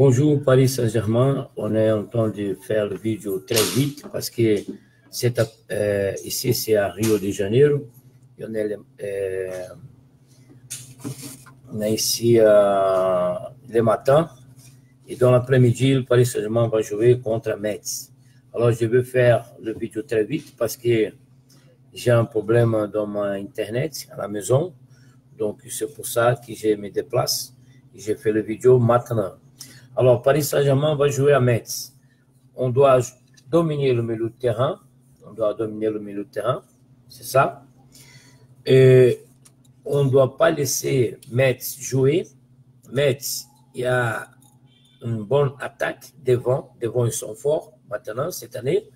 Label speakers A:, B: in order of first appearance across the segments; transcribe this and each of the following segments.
A: Bonjour Paris Saint-Germain, on est en train de faire le vidéo très vite parce que ici c'est à Rio de Janeiro. On est ici le matin et dans l'après-midi, le Paris Saint-Germain va jouer contre Metz. Alors je vais faire le vidéo très vite parce que j'ai un problème dans mon internet à la maison. Donc c'est pour ça que je me déplace et j'ai fait le vidéo maintenant. Alors, Paris Saint-Germain va jouer à Metz. On doit dominer le milieu de terrain. C'est ça. Et on ne doit pas laisser Metz jouer. Metz, il y a une bonne attaque devant. Devant, ils sont forts maintenant, cette année.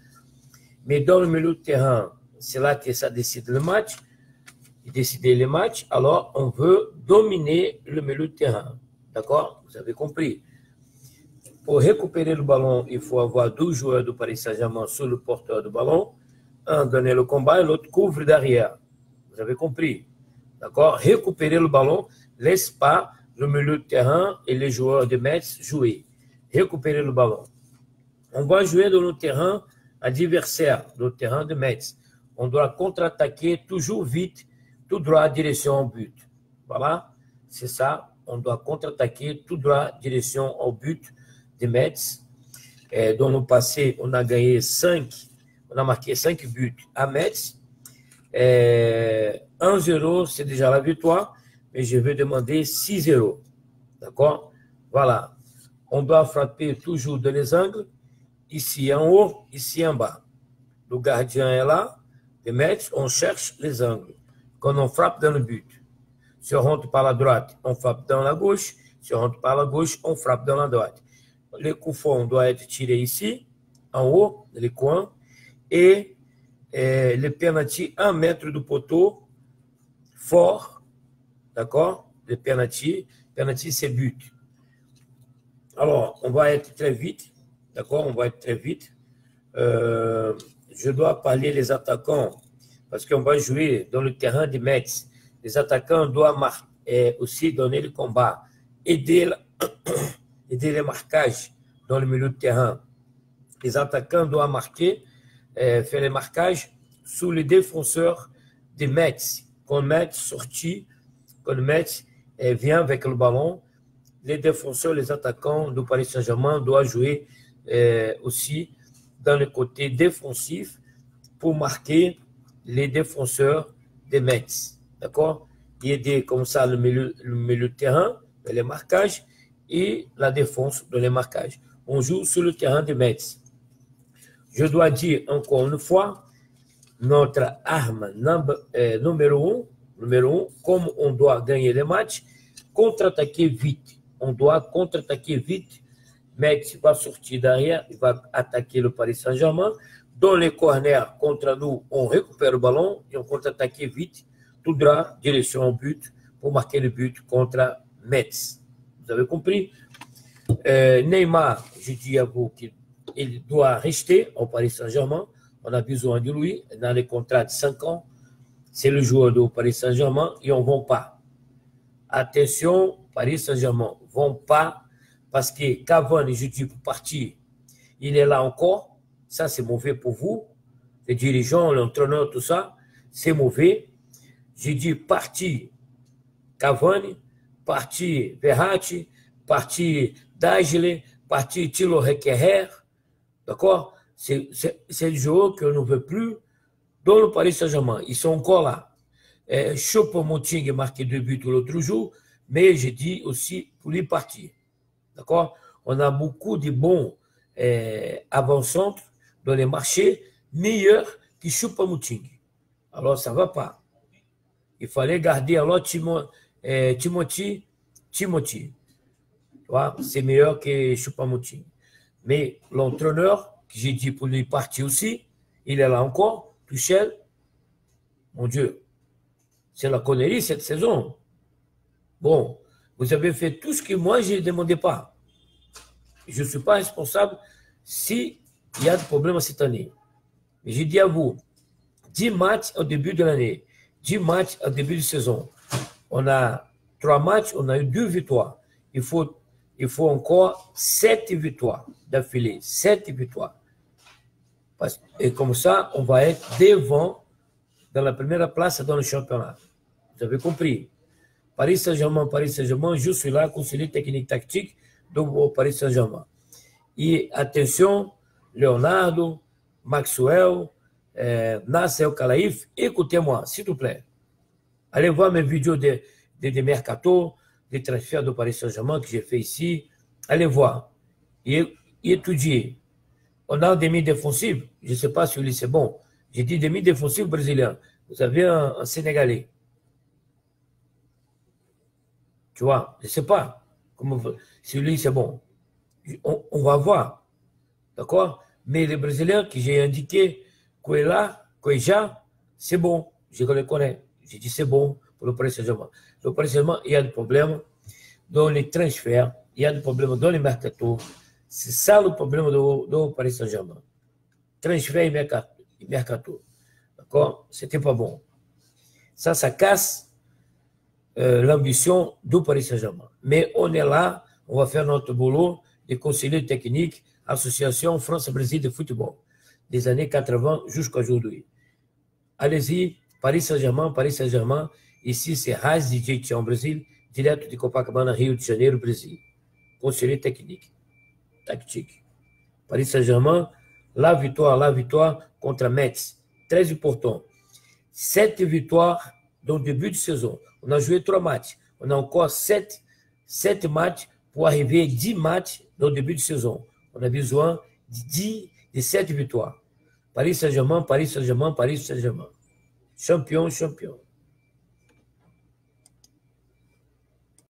A: Mais dans le milieu de terrain, c'est là que ça décide le match. Décider les matchs, alors on veut dominer le milieu de terrain. D'accord? Vous avez compris. Pour récupérer le ballon, il faut avoir 12 joueurs du Paris Saint-Germain sur le porteur du ballon. Un donner le combat et l'autre couvre derrière. Vous avez compris? D'accord? Récupérer le ballon, laisse pas le milieu de terrain et les joueurs de Metz jouer. Récupérer le ballon. On va jouer dans le terrain adversaire, le terrain de Metz. On doit contre-attaquer toujours vite, tout droit direction au but. Voilà, c'est ça. On doit contre-attaquer tout droit direction au but de Metz. Et dans le passé, on a gagné 5, on a marqué 5 buts à Metz. 1-0, c'est déjà la victoire, mais je vais demander 6-0. D'accord? Voilà. On doit frapper toujours dans les angles, ici en haut, ici en bas. Le gardien est là, de Metz, on cherche les angles. Quand on frappe dans le but, si on rentre par la droite, on frappe dans la gauche. Si on rentre par la gauche, on frappe dans la droite. Le coup fond doit être tiré ici, en haut, dans les coins. Et le penalty, 1 mètre du poteau, fort. D'accord? Le penalty c'est but. Alors, on va être très vite. D'accord? On va être très vite. Je dois parler les attaquants parce qu'on va jouer dans le terrain de Metz. Les attaquants doivent aussi donner le combat, aider les marquages dans le milieu de terrain. Les attaquants doivent marquer, faire les marquages sous les défenseurs de Metz. Quand Metz vient avec le ballon, les défenseurs, les attaquants du Paris Saint-Germain doivent jouer aussi dans le côté défensif pour marquer les défenseurs de Metz. D'accord? Et aider comme ça le milieu de terrain, les marquages et la défense de les marquages. On joue sur le terrain de Metz. Je dois dire encore une fois, notre arme numéro 1, comme on doit gagner les matchs, contre-attaquer vite. On doit contre-attaquer vite. Metz va sortir derrière, il va attaquer le Paris Saint-Germain. Dans les corners, contre nous, on récupère le ballon et on contre-attaque vite, tout droit, direction au but, pour marquer le but contre Metz. Vous avez compris? Neymar, je dis à vous qu'il doit rester au Paris Saint-Germain. On a besoin de lui dans les contrats de 5 ans. C'est le joueur du Paris Saint-Germain et on ne vend pas. Attention, Paris Saint-Germain ne vend pas parce que Cavani, je dis pour partir, il est là encore. Ça, c'est mauvais pour vous. Les dirigeants, l'entraîneur, tout ça, c'est mauvais. J'ai dit parti Cavani, parti Verratti, parti Dagile, parti Thilo Requerre. D'accord? C'est le joueur qu'on ne veut plus dans le Paris Saint-Germain. Ils sont encore là. Choupo-Moting a marqué 2 buts l'autre jour, mais j'ai dit aussi pour lui partir. D'accord? On a beaucoup de bons avant-centres dans les marchés meilleurs que Choupo-Moting. Alors, ça ne va pas. Il fallait garder alors Timothy. C'est meilleur que Choupo-Moting. Mais l'entraîneur, que j'ai dit pour lui partir aussi, il est là encore, Tuchel. Mon Dieu, c'est la connerie cette saison. Bon, vous avez fait tout ce que moi, je ne demandais pas. Je ne suis pas responsable s'il y a des problèmes cette année. Mais je dis à vous, 10 matchs au début de l'année, 10 matchs au début de saison. On a 3 matchs, on a eu 2 victoires. Il faut il faut encore 7 victoires d'affilée. 7 victoires. Et comme ça, on va être devant dans la première place dans le championnat. Vous avez compris? Paris Saint-Germain, je suis là, conseiller technique tactique do Paris Saint-Germain. Et attention, Leonardo, Maxwell, Nasser El-Khelaifi, écoutez-moi, s'il vous plaît. Allez voir mes vidéos de mercato, des transferts de Paris Saint-Germain que j'ai fait ici. Allez voir. Et étudier. On a un demi-défensif. Je ne sais pas si lui c'est bon. J'ai dit demi-défensif brésilien. Vous avez un Sénégalais. Tu vois, je ne sais pas si lui c'est bon. On va voir. D'accord? Mais les Brésiliens que j'ai indiqué, Cueja, c'est bon. Je le connais. J'ai dit c'est bon pour le Paris Saint-Germain. Le Paris Saint-Germain, il y a des problèmes dans les transferts, il y a des problèmes dans les mercato. C'est ça le problème du Paris Saint-Germain. Transfert et mercato. D'accord? C'était pas bon. Ça casse l'ambition du Paris Saint-Germain. Mais on est là, on va faire notre boulot de conseiller technique, association France-Brésil de football, des années 80 jusqu'à aujourd'hui. Allez-y, Paris Saint-Germain. Ici, c'est Raiz DJ en Brésil, direto de Copacabana, Rio de Janeiro, Brésil. Conseiller technique, tactique. Paris Saint-Germain, la victoire contre Metz. Très important. 7 victoires dans le début de saison. On a joué 3 matchs. On a encore 7 matchs pour arriver à 10 matchs dans le début de saison. On a besoin de 7 victoires. Paris Saint-Germain. Champion.